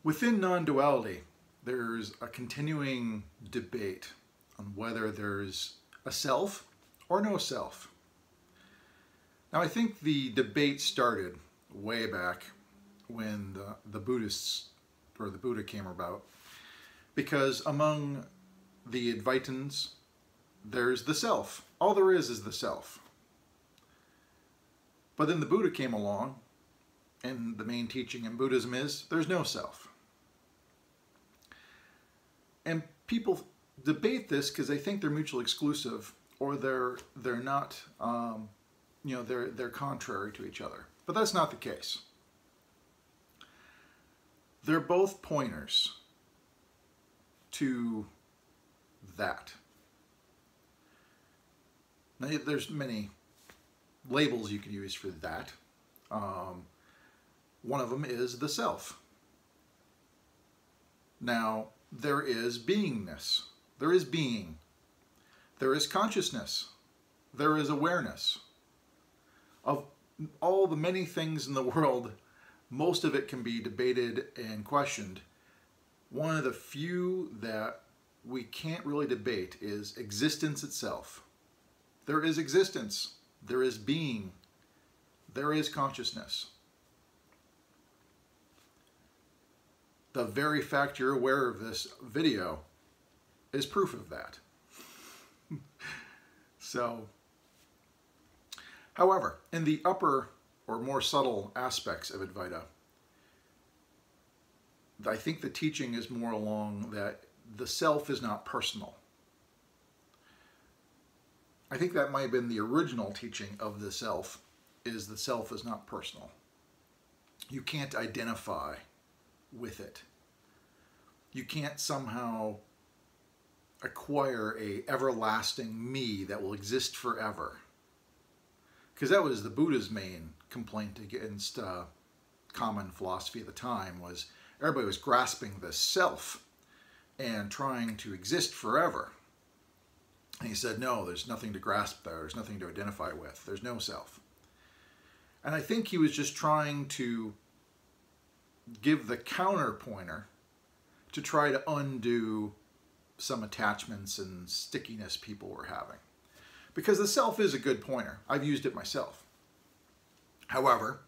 Within non-duality, there's a continuing debate on whether there's a self or no self. Now, I think the debate started way back when the Buddhists, or the Buddha, came about, because among the Advaitins, there's the self. All there is the self. But then the Buddha came along, and the main teaching in Buddhism is there's no self. And people debate this because they think they're mutually exclusive, or they're not, they're contrary to each other. But that's not the case. They're both pointers to that. Now, there's many labels you can use for that. One of them is the self. Now, there is beingness. There is being. There is consciousness. There is awareness. Of all the many things in the world, most of it can be debated and questioned. One of the few that we can't really debate is existence itself. There is existence. There is being. There is consciousness. The very fact you're aware of this video is proof of that. So, however, in the upper or more subtle aspects of Advaita, I think the teaching is more along that the self is not personal. I think that might have been the original teaching of the self is not personal. You can't identify with it. You can't somehow acquire a everlasting me that will exist forever. Because that was the Buddha's main complaint against common philosophy at the time, was everybody was grasping the self and trying to exist forever. And he said, no, there's nothing to grasp there. There's nothing to identify with. There's no self. And I think he was just trying to give the counterpointer to try to undo some attachments and stickiness people were having. Because the self is a good pointer. I've used it myself. However,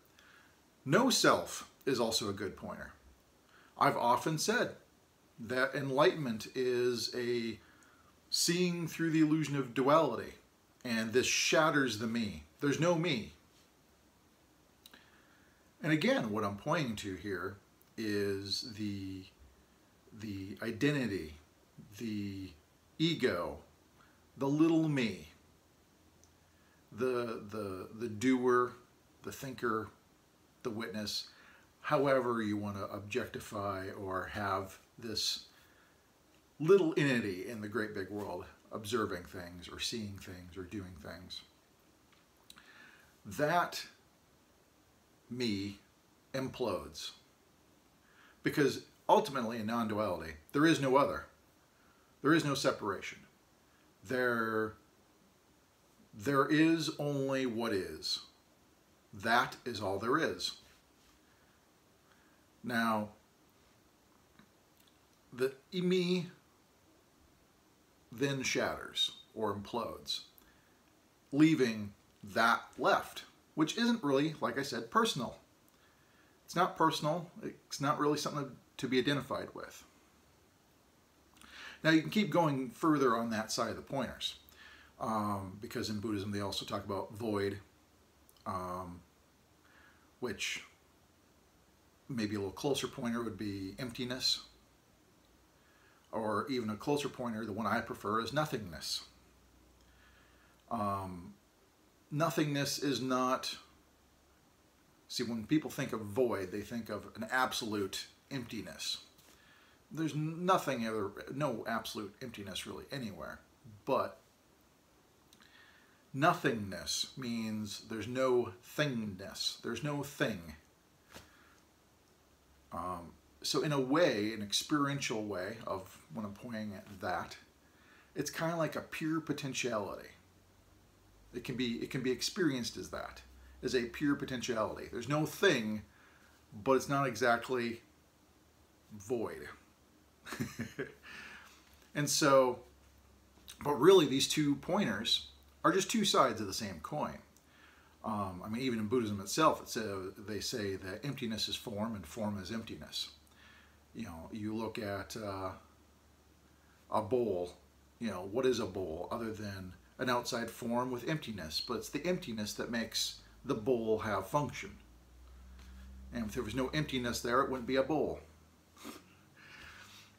no self is also a good pointer. I've often said that enlightenment is a seeing through the illusion of duality, and this shatters the me. There's no me. And again, what I'm pointing to here is the identity, the ego, the little me, the doer, the thinker, the witness, however you want to objectify or have this little entity in the great big world observing things or seeing things or doing things. That me implodes. Because ultimately in non-duality, there is no other. There is no separation. There is only what is. That is all there is. Now, the me then shatters or implodes, leaving that left, which isn't really, like I said, personal. It's not personal. It's not really something to be identified with. Now, you can keep going further on that side of the pointers, because in Buddhism they also talk about void, which maybe a little closer pointer would be emptiness, or even a closer pointer, the one I prefer, is nothingness. Nothingness is not... See, when people think of void, they think of an absolute emptiness. There's nothing other, no absolute emptiness really anywhere. But nothingness means there's no thingness. There's no thing. So in a way, an experiential way of when I'm pointing at that, it's kind of like a pure potentiality. It can be experienced as that, as a pure potentiality. There's no thing, but it's not exactly void. And so, but really these 2 pointers are just 2 sides of the same coin. I mean, even in Buddhism itself, they say that emptiness is form and form is emptiness. You know, you look at a bowl, you know, what is a bowl other than an outside form with emptiness? But it's the emptiness that makes the bowl have function. And if there was no emptiness there, it wouldn't be a bowl.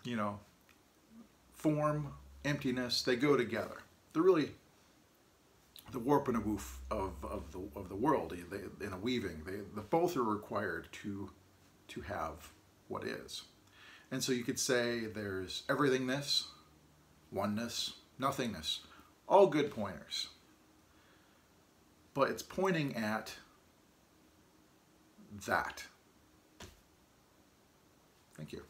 You know, form, emptiness, they go together. They're really the warp and a woof of the world in a weaving. They both are required to have what is. And so you could say there's everythingness, oneness, nothingness, all good pointers. But it's pointing at that. Thank you.